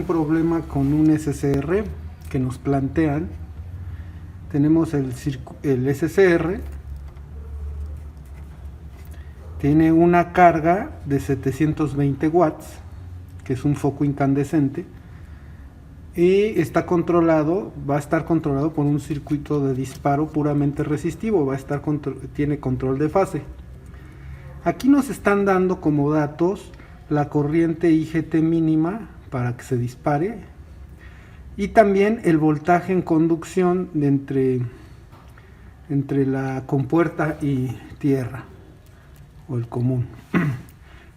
Un problema con un SCR que nos plantean. Tenemos el SCR, tiene una carga de 720 watts, que es un foco incandescente, y va a estar controlado por un circuito de disparo puramente resistivo, tiene control de fase. Aquí nos están dando como datos la corriente IGT mínima para que se dispare, y también el voltaje en conducción entre la compuerta y tierra, o el común.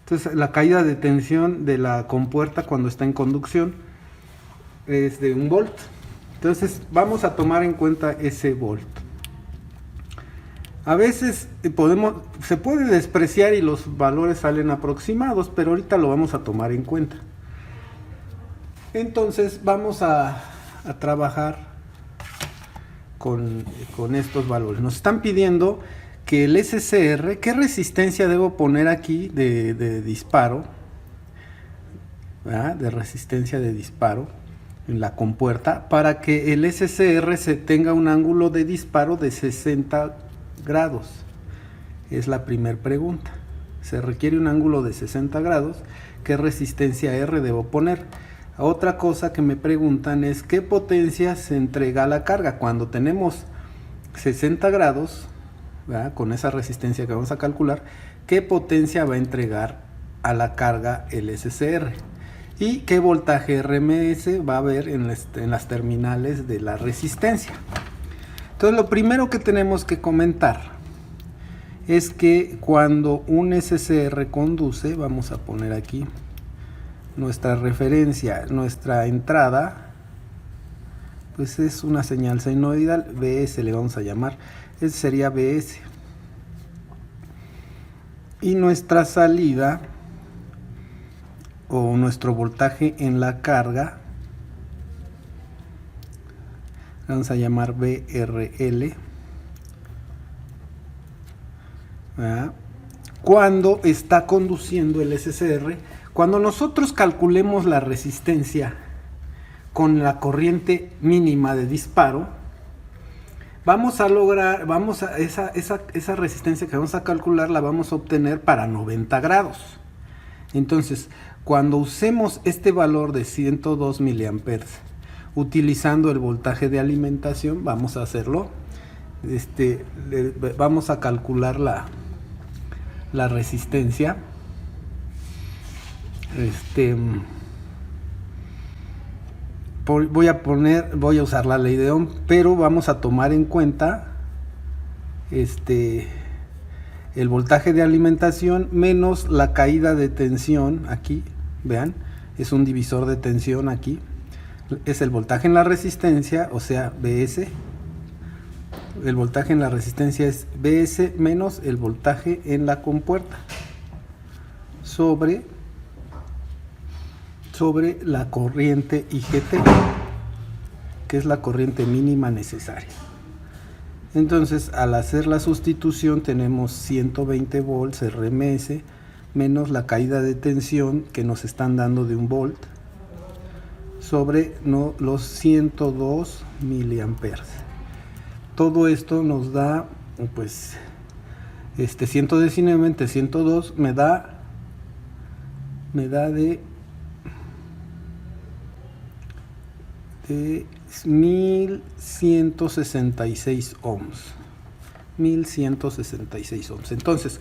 Entonces la caída de tensión de la compuerta cuando está en conducción es de 1 volt. Entonces vamos a tomar en cuenta ese volt. A veces se puede despreciar y los valores salen aproximados, pero ahorita lo vamos a tomar en cuenta. Entonces vamos a trabajar con estos valores. Nos están pidiendo que el SCR, ¿qué resistencia debo poner aquí de disparo? ¿Verdad? De resistencia de disparo en la compuerta, para que el SCR tenga un ángulo de disparo de 60 grados. Es la primera pregunta. Se requiere un ángulo de 60 grados. ¿Qué resistencia R debo poner? Otra cosa que me preguntan es qué potencia se entrega a la carga. Cuando tenemos 60 grados, ¿verdad?, con esa resistencia que vamos a calcular, qué potencia va a entregar a la carga el SCR y qué voltaje RMS va a haber en las terminales de la resistencia. Entonces lo primero que tenemos que comentar es que cuando un SCR conduce, vamos a poner aquí nuestra referencia, nuestra entrada, pues es una señal senoidal, BS le vamos a llamar, ese sería BS. Y nuestra salida o nuestro voltaje en la carga, vamos a llamar BRL. ¿Verdad? Cuando está conduciendo el SCR, cuando nosotros calculemos la resistencia con la corriente mínima de disparo, vamos a lograr, esa resistencia que vamos a calcular la vamos a obtener para 90 grados. Entonces, cuando usemos este valor de 102 miliamperes, utilizando el voltaje de alimentación, vamos a hacerlo. Vamos a calcular la resistencia. Voy a usar la ley de Ohm, pero vamos a tomar en cuenta el voltaje de alimentación menos la caída de tensión. Aquí vean, es un divisor de tensión. Aquí es el voltaje en la resistencia, o sea, BS. El voltaje en la resistencia es BS menos el voltaje en la compuerta sobre la corriente IGT, que es la corriente mínima necesaria. Entonces, al hacer la sustitución, tenemos 120 volts RMS menos la caída de tensión que nos están dando de 1 volt sobre los 102 miliamperes. Todo esto nos da, pues, 119 entre 102 me da de 1166 ohms. 1166 ohms. Entonces,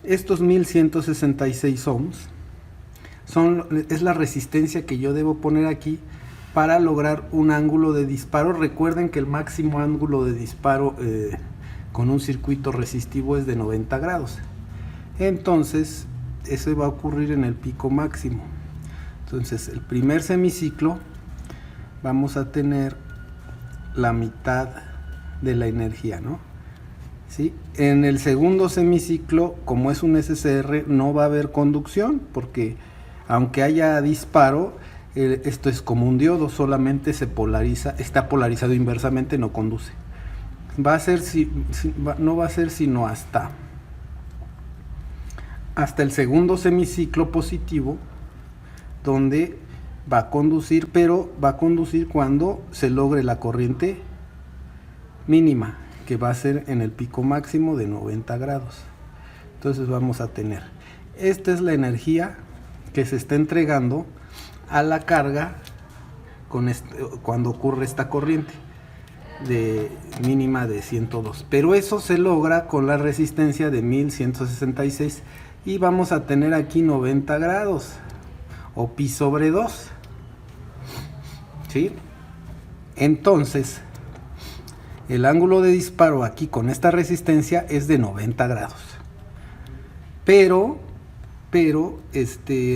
estos 1166 ohms es la resistencia que yo debo poner aquí para lograr un ángulo de disparo. Recuerden que el máximo ángulo de disparo con un circuito resistivo es de 90 grados. Entonces, eso va a ocurrir en el pico máximo. Entonces, el primer semiciclo vamos a tener la mitad de la energía, ¿no? ¿Sí? En el segundo semiciclo, como es un SCR, no va a haber conducción, porque aunque haya disparo, esto es como un diodo, solamente se polariza, está polarizado inversamente, no conduce. No va a ser sino hasta el segundo semiciclo positivo, donde va a conducir, pero va a conducir cuando se logre la corriente mínima, que va a ser en el pico máximo de 90 grados. Entonces vamos a tener, esta es la energía que se está entregando a la carga cuando ocurre esta corriente de mínima de 102, pero eso se logra con la resistencia de 1166 y vamos a tener aquí 90 grados o pi sobre 2, ¿sí? Entonces el ángulo de disparo aquí con esta resistencia es de 90 grados, pero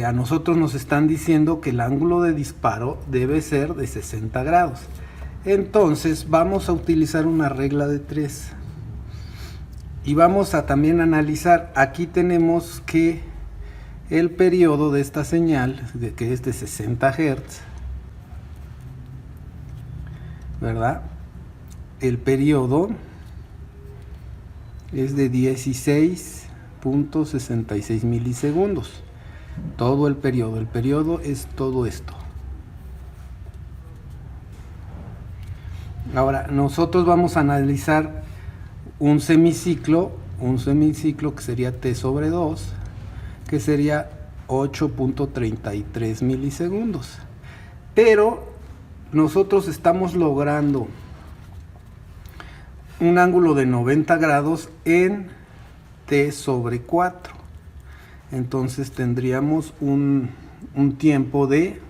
a nosotros nos están diciendo que el ángulo de disparo debe ser de 60 grados. Entonces vamos a utilizar una regla de 3 y vamos a también analizar. Aquí tenemos que el periodo de esta señal, que es de 60 Hz, ¿verdad? El periodo es de 16.66 milisegundos. Todo el periodo es todo esto. Ahora nosotros vamos a analizar un semiciclo que sería t sobre 2, que sería 8.33 milisegundos. Pero nosotros estamos logrando un ángulo de 90 grados en t sobre 4. Entonces tendríamos un tiempo de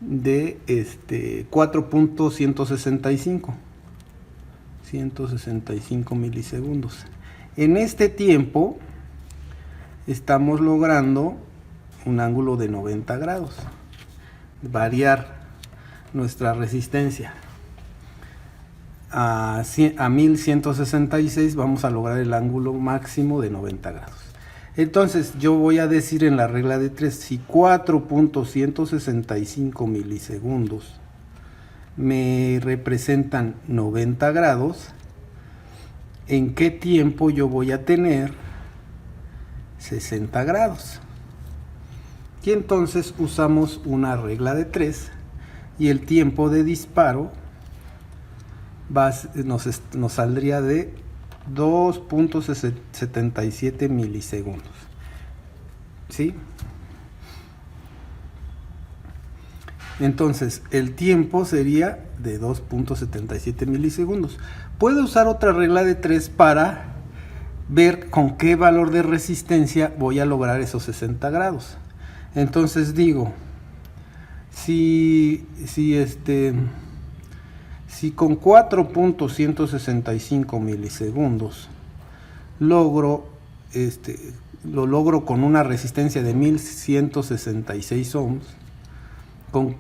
4.165 milisegundos. En este tiempo estamos logrando un ángulo de 90 grados, variar nuestra resistencia a 1166, vamos a lograr el ángulo máximo de 90 grados. Entonces yo voy a decir en la regla de 3, si 4.165 milisegundos me representan 90 grados, ¿en qué tiempo yo voy a tener 60 grados? Y entonces usamos una regla de 3 y el tiempo de disparo nos saldría de 2.77 milisegundos, ¿sí? Entonces el tiempo sería de 2.77 milisegundos. Puedo usar otra regla de 3 para ver con qué valor de resistencia voy a lograr esos 60 grados. Entonces digo, si con 4.165 milisegundos lo logro con una resistencia de 1166 ohms, con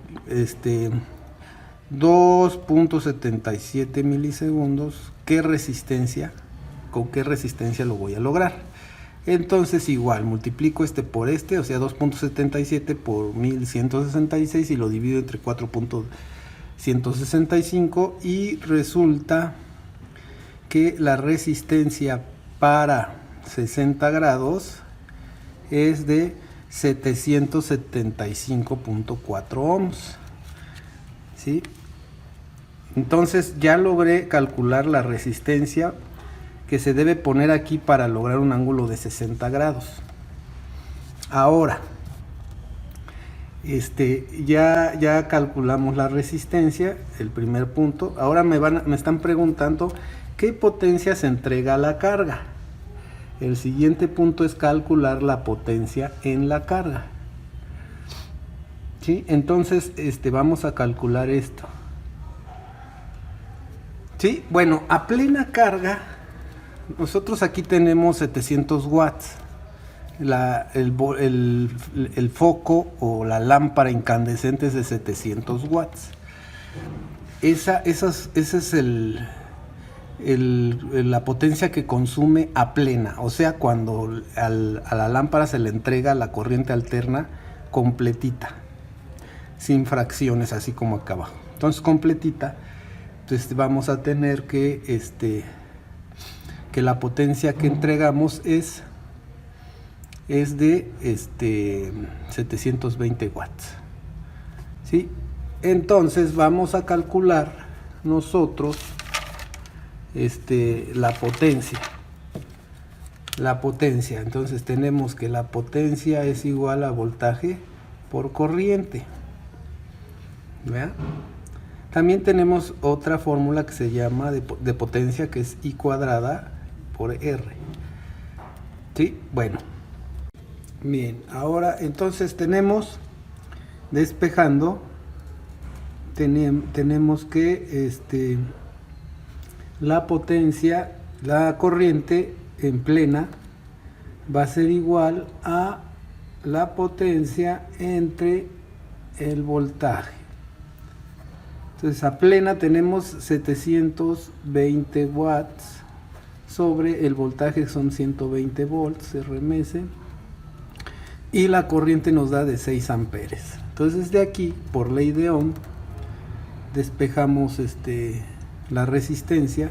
2.77 milisegundos, ¿con qué resistencia lo voy a lograr? Entonces igual multiplico por o sea 2.77 por 1166 y lo divido entre 4.165 y resulta que la resistencia para 60 grados es de 775.4 ohms, ¿sí? Entonces ya logré calcular la resistencia que se debe poner aquí para lograr un ángulo de 60 grados. Ahora ya calculamos la resistencia, el primer punto. Ahora me están preguntando qué potencia se entrega a la carga. El siguiente punto es calcular la potencia en la carga, ¿sí? Entonces vamos a calcular esto, ¿sí? Bueno, a plena carga nosotros aquí tenemos 700 watts. El foco o la lámpara incandescente es de 700 watts. Esa es la potencia que consume a plena, o sea, cuando a la lámpara se le entrega la corriente alterna completita, sin fracciones, así como acá abajo. Entonces completita, entonces vamos a tener que la potencia que entregamos es de 720 watts. ¿sí? Entonces vamos a calcular nosotros la potencia. Entonces tenemos que la potencia es igual a voltaje por corriente. ¿Vea? También tenemos otra fórmula que se llama de potencia, que es I cuadrada por R. ¿Sí? Bueno. Bien, ahora entonces tenemos, despejando, tenemos que la potencia, la corriente en plena va a ser igual a la potencia entre el voltaje. Entonces a plena tenemos 720 watts sobre el voltaje, que son 120 volts RMS, y la corriente nos da de 6 amperes. Entonces de aquí, por ley de Ohm, despejamos la resistencia.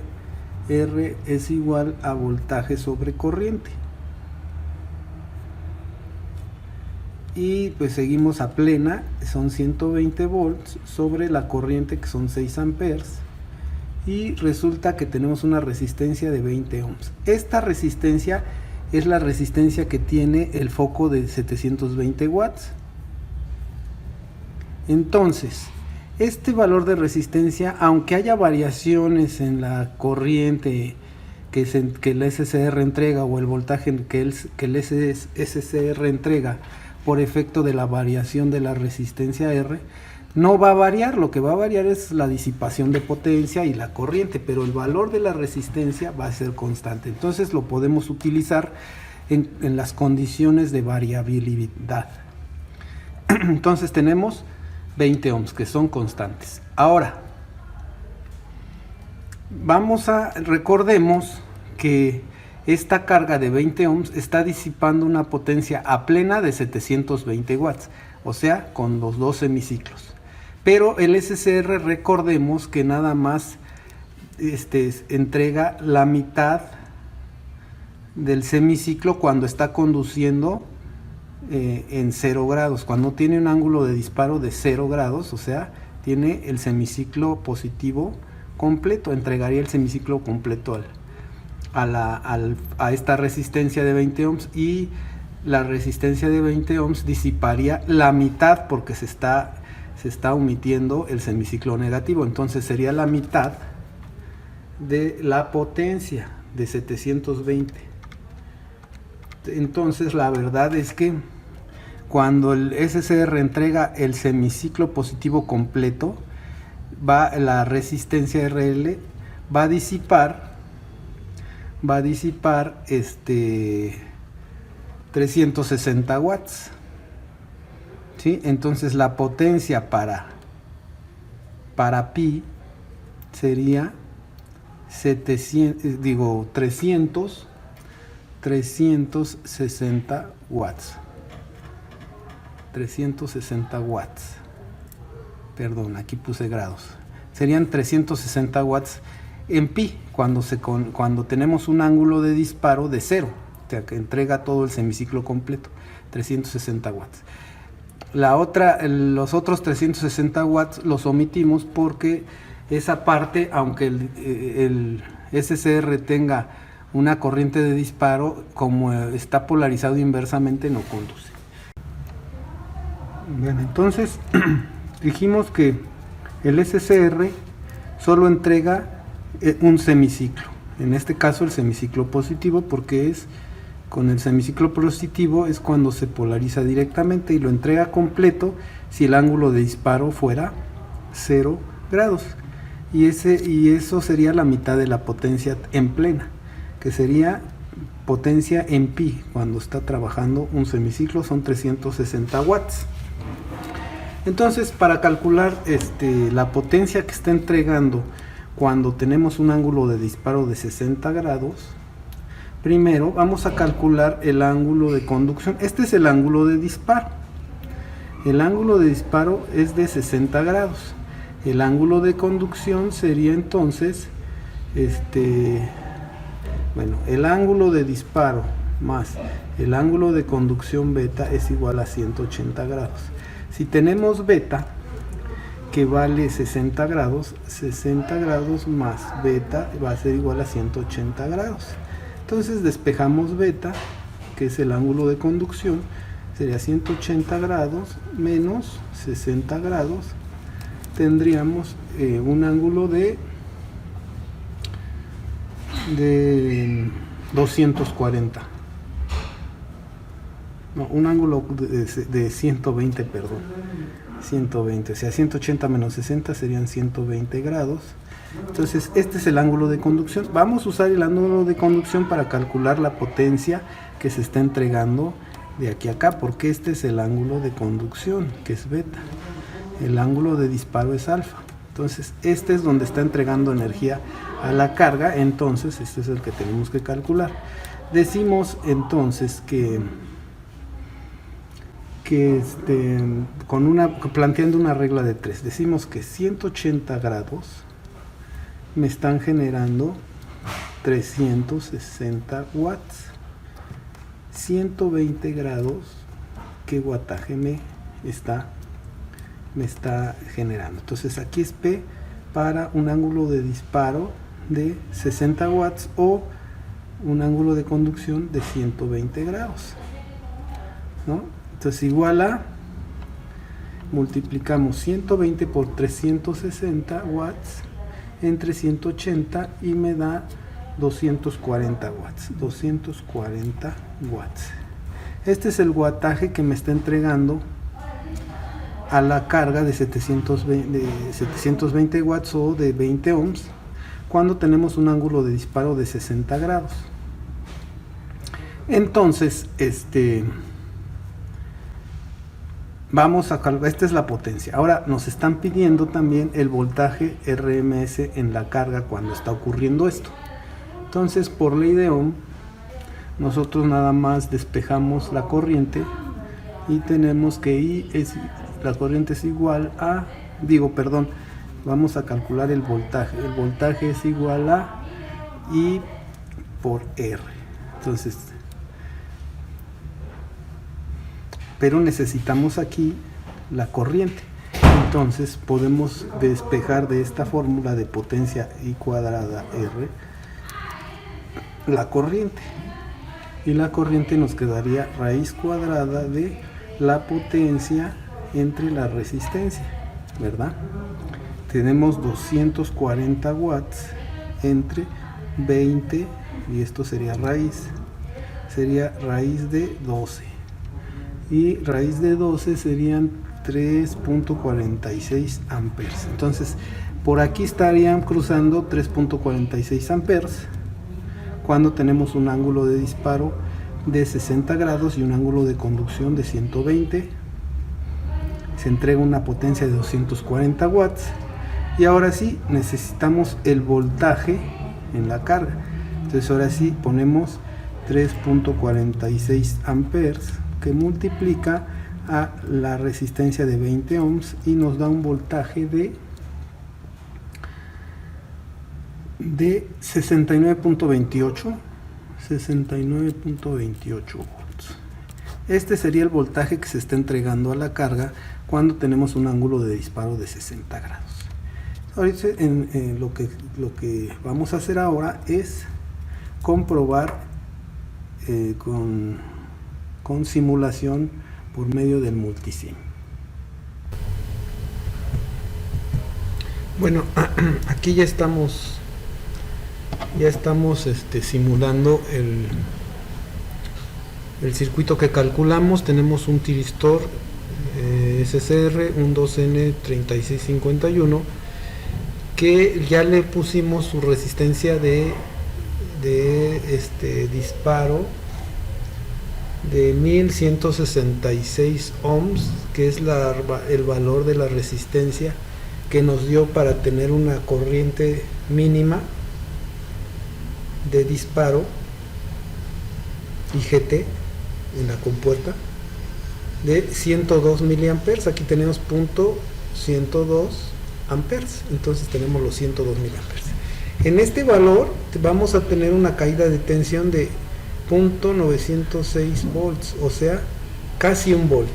R es igual a voltaje sobre corriente. Y pues seguimos a plena, son 120 volts sobre la corriente, que son 6 amperes. Y resulta que tenemos una resistencia de 20 ohms. Esta resistencia es la resistencia que tiene el foco de 720 watts. Entonces, este valor de resistencia, aunque haya variaciones en la corriente que el SCR entrega, o el voltaje que el SCR entrega por efecto de la variación de la resistencia R, no va a variar. Lo que va a variar es la disipación de potencia y la corriente, pero el valor de la resistencia va a ser constante. Entonces lo podemos utilizar en las condiciones de variabilidad. Entonces tenemos 20 ohms que son constantes. Ahora recordemos que esta carga de 20 ohms está disipando una potencia a plena de 720 watts, o sea, con los dos semiciclos. Pero el SCR, recordemos que nada más entrega la mitad del semiciclo cuando está conduciendo en 0 grados, cuando tiene un ángulo de disparo de 0 grados, o sea, tiene el semiciclo positivo completo, entregaría el semiciclo completo a esta resistencia de 20 ohms, y la resistencia de 20 ohms disiparía la mitad porque se está omitiendo el semiciclo negativo. Entonces sería la mitad de la potencia de 720. Entonces la verdad es que cuando el SCR entrega el semiciclo positivo completo, la resistencia RL va a disipar 360 watts. ¿Sí? Entonces la potencia para pi sería 360 watts. 360 watts. Perdón, aquí puse grados. Serían 360 watts en pi cuando tenemos un ángulo de disparo de 0, o sea, que entrega todo el semiciclo completo, 360 watts. Los otros 360 watts los omitimos porque esa parte, aunque el SCR tenga una corriente de disparo, como está polarizado inversamente, no conduce. Bien, entonces dijimos que el SCR solo entrega un semiciclo, en este caso el semiciclo positivo, porque con el semiciclo positivo es cuando se polariza directamente, y lo entrega completo si el ángulo de disparo fuera 0 grados, y eso sería la mitad de la potencia en plena, que sería potencia en pi. Cuando está trabajando un semiciclo son 360 watts. Entonces, para calcular la potencia que está entregando cuando tenemos un ángulo de disparo de 60 grados, primero vamos a calcular el ángulo de conducción. Este es el ángulo de disparo. El ángulo de disparo es de 60 grados. El ángulo de conducción sería entonces, el ángulo de disparo más el ángulo de conducción beta es igual a 180 grados. Si tenemos beta, que vale 60 grados, 60 grados más beta va a ser igual a 180 grados. Entonces despejamos beta, que es el ángulo de conducción, sería 180 grados menos 60 grados, tendríamos un ángulo de 240. No, un ángulo de 120, perdón. 120, o sea, 180 menos 60 serían 120 grados. Entonces, este es el ángulo de conducción. Vamos a usar el ángulo de conducción para calcular la potencia que se está entregando de aquí a acá, porque este es el ángulo de conducción, que es beta. El ángulo de disparo es alfa. Entonces, este es donde está entregando energía a la carga, entonces este es el que tenemos que calcular. Decimos entonces planteando una regla de 3, decimos que 180 grados me están generando 360 watts. 120 grados, ¿qué wattaje me está generando? Entonces aquí es P para un ángulo de disparo de 60 watts o un ángulo de conducción de 120 grados, ¿no? Entonces igual a, multiplicamos 120 por 360 watts entre 180 y me da 240 watts. 240 watts. Este es el wattaje que me está entregando a la carga de 720 watts o de 20 ohms cuando tenemos un ángulo de disparo de 60 grados. Entonces, vamos a calcular, esta es la potencia. Ahora nos están pidiendo también el voltaje RMS en la carga cuando está ocurriendo esto. Entonces, por ley de Ohm, nosotros nada más despejamos la corriente y tenemos que la corriente es igual a, vamos a calcular el voltaje. El voltaje es igual a I por R. Entonces, pero necesitamos aquí la corriente. Entonces podemos despejar de esta fórmula de potencia I cuadrada R la corriente. Y la corriente nos quedaría raíz cuadrada de la potencia entre la resistencia, ¿verdad? Tenemos 240 watts entre 20, y esto sería raíz de 12. Y raíz de 12 serían 3.46 amperes. Entonces, por aquí estarían cruzando 3.46 amperes cuando tenemos un ángulo de disparo de 60 grados y un ángulo de conducción de 120. Se entrega una potencia de 240 watts. Y ahora sí, necesitamos el voltaje en la carga. Entonces ahora sí ponemos 3.46 amperes que multiplica a la resistencia de 20 ohms y nos da un voltaje de 69.28 volts. Este sería el voltaje que se está entregando a la carga cuando tenemos un ángulo de disparo de 60 grados. Ahorita lo que vamos a hacer ahora es comprobar con simulación por medio del multisim. Bueno, aquí ya estamos simulando el circuito que calculamos. Tenemos un tiristor SCR, un 2N3651, que ya le pusimos su resistencia de disparo de 1166 ohms, que es el valor de la resistencia que nos dio para tener una corriente mínima de disparo IGT en la compuerta de 102 miliamperes. Aquí tenemos punto 102 amperes, entonces tenemos los 102 miliamperes. En este valor vamos a tener una caída de tensión de 0.906 volts, o sea, casi un volt.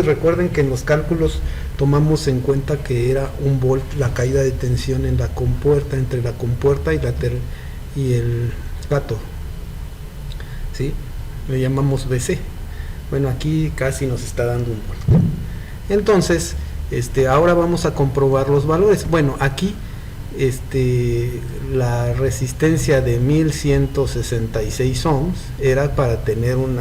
Recuerden que en los cálculos tomamos en cuenta que era 1 volt la caída de tensión en la compuerta, entre la compuerta y el cátodo, ¿sí? Le llamamos BC. Bueno, aquí casi nos está dando 1 volt. Entonces, ahora vamos a comprobar los valores. Bueno, aquí la resistencia de 1166 ohms era para tener un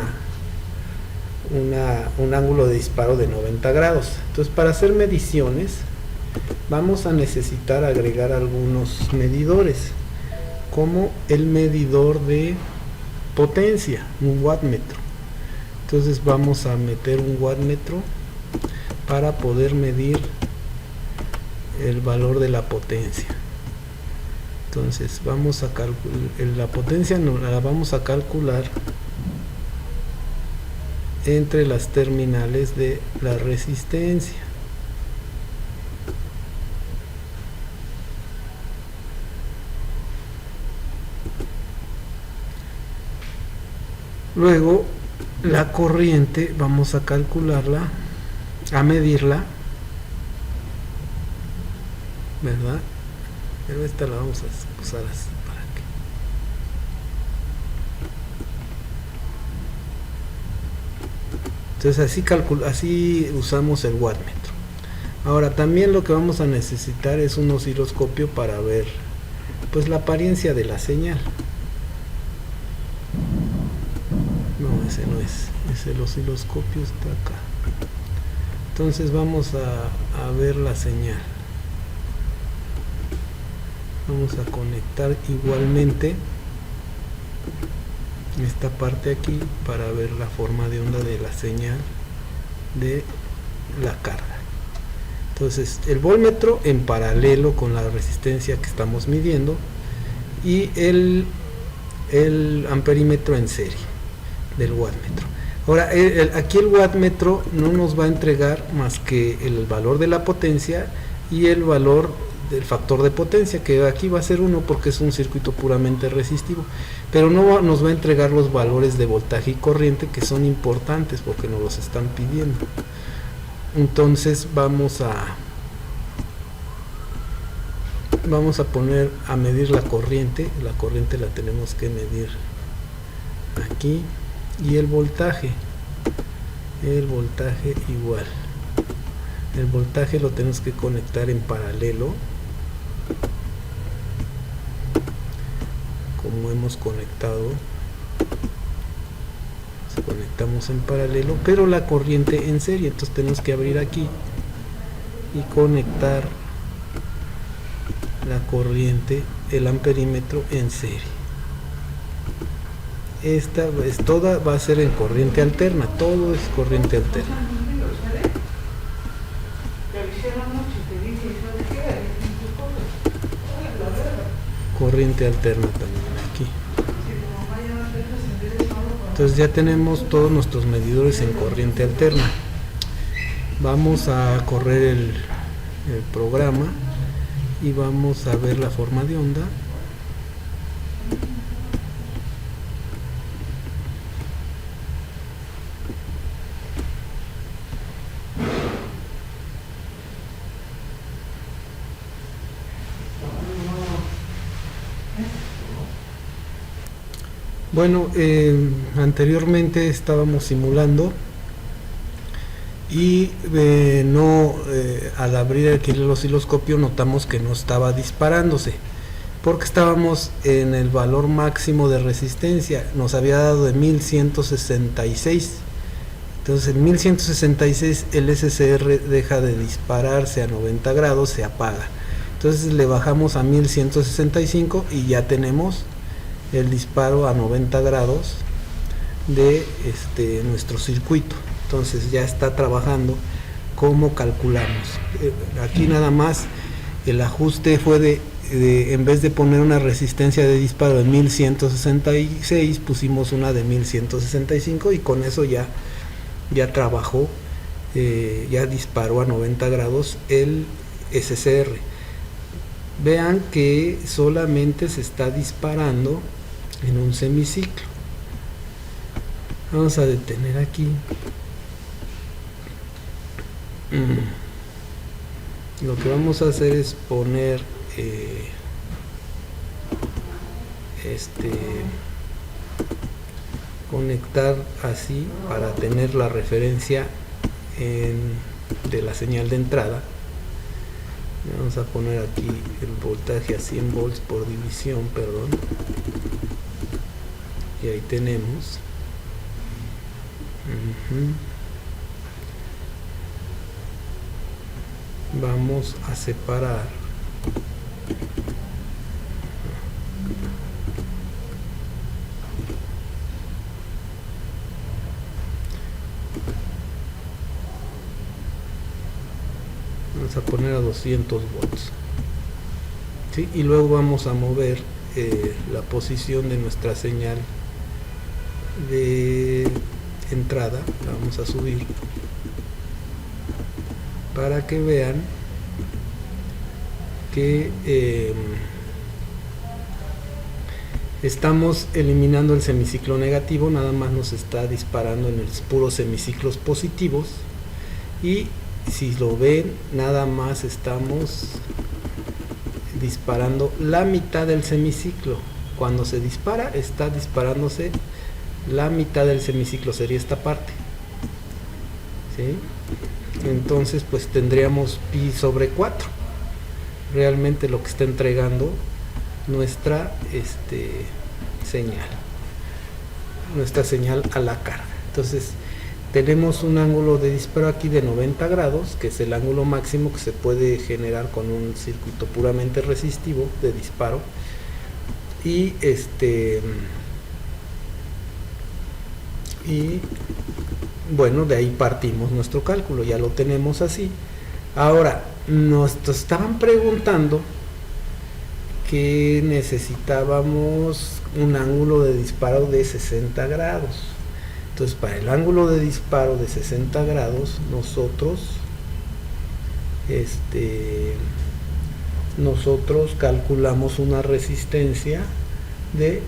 ángulo de disparo de 90 grados. Entonces, para hacer mediciones vamos a necesitar agregar algunos medidores, como el medidor de potencia, un wattmetro. Entonces vamos a meter un wattmetro para poder medir el valor de la potencia. Entonces vamos a calcular la potencia, la vamos a calcular entre las terminales de la resistencia. Luego la corriente vamos a calcularla, a medirla, ¿verdad? Pero esta la vamos a usar así para que. Entonces así usamos el wattmetro. Ahora también lo que vamos a necesitar es un osciloscopio para ver pues la apariencia de la señal. No, ese no es el osciloscopio, está acá. Entonces vamos a ver la señal. Vamos a conectar igualmente esta parte aquí para ver la forma de onda de la señal de la carga. Entonces el voltmetro en paralelo con la resistencia que estamos midiendo y el amperímetro en serie del wattmetro. Ahora aquí el wattmetro no nos va a entregar más que el valor de la potencia y el valor del factor de potencia, que aquí va a ser 1 porque es un circuito puramente resistivo, pero no nos va a entregar los valores de voltaje y corriente, que son importantes porque nos los están pidiendo. Entonces vamos a poner a medir la corriente la tenemos que medir aquí, y el voltaje igual, el voltaje lo tenemos que conectar en paralelo como hemos conectado, conectamos en paralelo, pero la corriente en serie. Entonces tenemos que abrir aquí y conectar la corriente, el amperímetro en serie. Esta es toda, va a ser en corriente alterna, todo es corriente alterna. Corriente alterna también aquí. Entonces ya tenemos todos nuestros medidores en corriente alterna. Vamos a correr el programa y vamos a ver la forma de onda. Bueno, anteriormente estábamos simulando y al abrir aquí el osciloscopio notamos que no estaba disparándose porque estábamos en el valor máximo de resistencia, nos había dado de 1166. Entonces en 1166 el SCR deja de dispararse a 90 grados, se apaga. Entonces le bajamos a 1165 y ya tenemos el disparo a 90 grados de nuestro circuito. Entonces ya está trabajando como calculamos. Aquí nada más el ajuste fue en vez de poner una resistencia de disparo de 1166, pusimos una de 1165 y con eso ya trabajó, ya disparó a 90 grados el SCR. Vean que solamente se está disparando en un semiciclo. Vamos a detener aquí. Lo que vamos a hacer es poner conectar así para tener la referencia de la señal de entrada. Vamos a poner aquí el voltaje a 100 volts por división, perdón, y ahí tenemos. Vamos a separar vamos a poner a 200 volts, ¿sí? Y luego vamos a mover la posición de nuestra señal de entrada, la vamos a subir para que vean que estamos eliminando el semiciclo negativo, nada más nos está disparando en los puros semiciclos positivos, y si lo ven, nada más estamos disparando la mitad del semiciclo. Cuando se dispara, está disparándose la mitad del semiciclo, sería esta parte, ¿sí? Entonces pues tendríamos pi sobre 4, realmente lo que está entregando nuestra señal a la carga. Entonces tenemos un ángulo de disparo aquí de 90 grados, que es el ángulo máximo que se puede generar con un circuito puramente resistivo de disparo, y bueno, de ahí partimos nuestro cálculo, ya lo tenemos así. Ahora, nos estaban preguntando que necesitábamos un ángulo de disparo de 60 grados. Entonces, para el ángulo de disparo de 60 grados, nosotros calculamos una resistencia de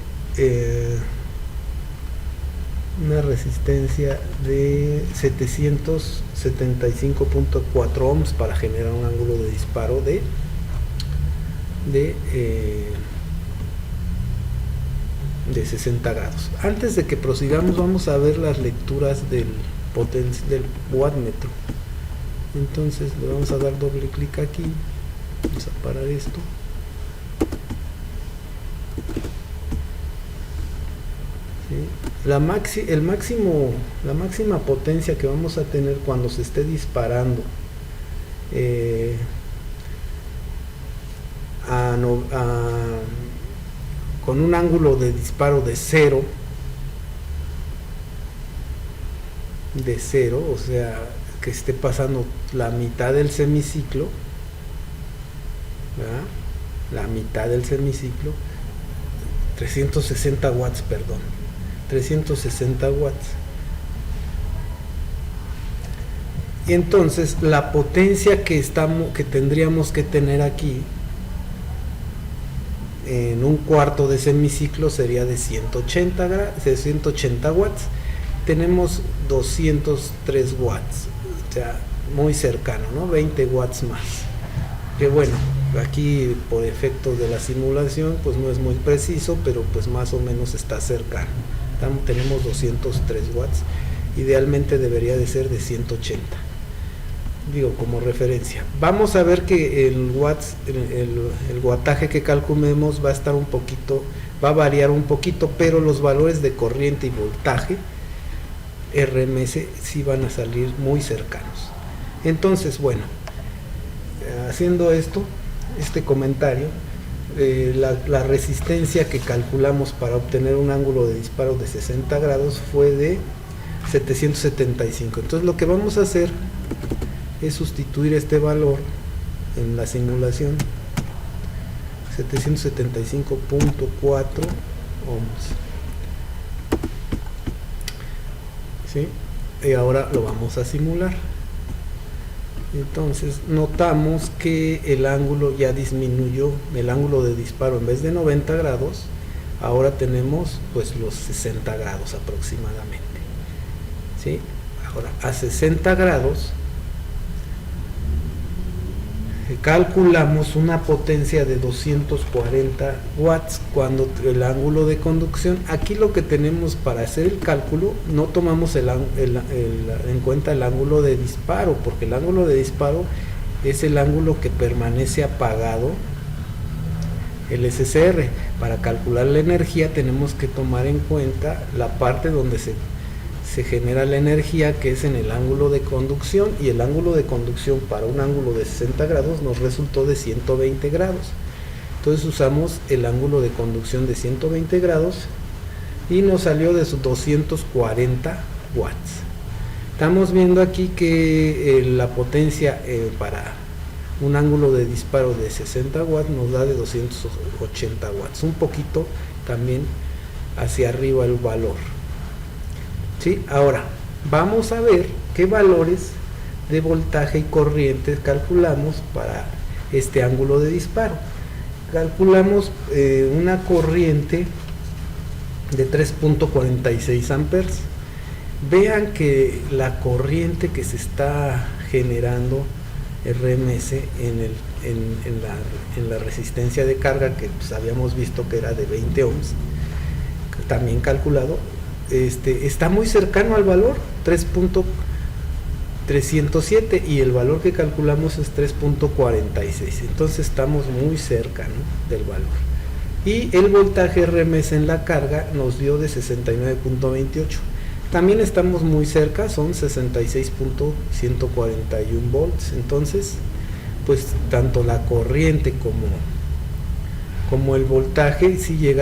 775.4 ohms para generar un ángulo de disparo de 60 grados. Antes de que prosigamos, vamos a ver las lecturas del wattmetro. Entonces le vamos a dar doble clic aquí, vamos a parar esto. ¿Sí? La máxima potencia que vamos a tener cuando se esté disparando con un ángulo de disparo de 0, o sea, que esté pasando la mitad del semiciclo, ¿verdad? La mitad del semiciclo, 360 watts, perdón, 360 watts. Y entonces la potencia que tendríamos que tener aquí en un cuarto de semiciclo sería de 180 watts. Tenemos 203 watts, o sea, muy cercano, ¿no? 20 watts más. Que bueno, aquí por efectos de la simulación pues no es muy preciso, pero pues más o menos está cercano. Tenemos 203 watts, idealmente debería de ser de 180, digo como referencia. Vamos a ver que el wattaje que calculemos va a estar va a variar un poquito, pero los valores de corriente y voltaje RMS sí van a salir muy cercanos. Entonces, bueno, haciendo este comentario, la resistencia que calculamos para obtener un ángulo de disparo de 60 grados fue de 775. Entonces lo que vamos a hacer es sustituir este valor en la simulación, 775.4 ohms, ¿sí? Y ahora lo vamos a simular. Entonces notamos que el ángulo ya disminuyó, el ángulo de disparo en vez de 90 grados, ahora tenemos pues los 60 grados aproximadamente, ¿sí? Ahora a 60 grados calculamos una potencia de 240 watts cuando el ángulo de conducción, aquí lo que tenemos para hacer el cálculo, no tomamos en cuenta el ángulo de disparo, porque el ángulo de disparo es el ángulo que permanece apagado el SCR. Para calcular la energía tenemos que tomar en cuenta la parte donde se genera la energía, que es en el ángulo de conducción, y el ángulo de conducción para un ángulo de 60 grados nos resultó de 120 grados. Entonces usamos el ángulo de conducción de 120 grados y nos salió de sus 240 watts. Estamos viendo aquí que la potencia para un ángulo de disparo de 60 watts nos da de 280 watts, un poquito también hacia arriba el valor. ¿Sí? Ahora vamos a ver qué valores de voltaje y corriente calculamos para este ángulo de disparo. Calculamos una corriente de 3.46 amperes. Vean que la corriente que se está generando RMS en la resistencia de carga, que pues habíamos visto que era de 20 ohms, también calculado, está muy cercano al valor 3.307, y el valor que calculamos es 3.46, entonces estamos muy cerca, ¿no?, del valor. Y el voltaje RMS en la carga nos dio de 69.28, también estamos muy cerca, son 66.141 volts. Entonces pues tanto la corriente como el voltaje sí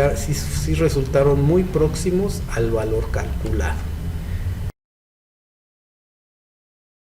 resultaron muy próximos al valor calculado.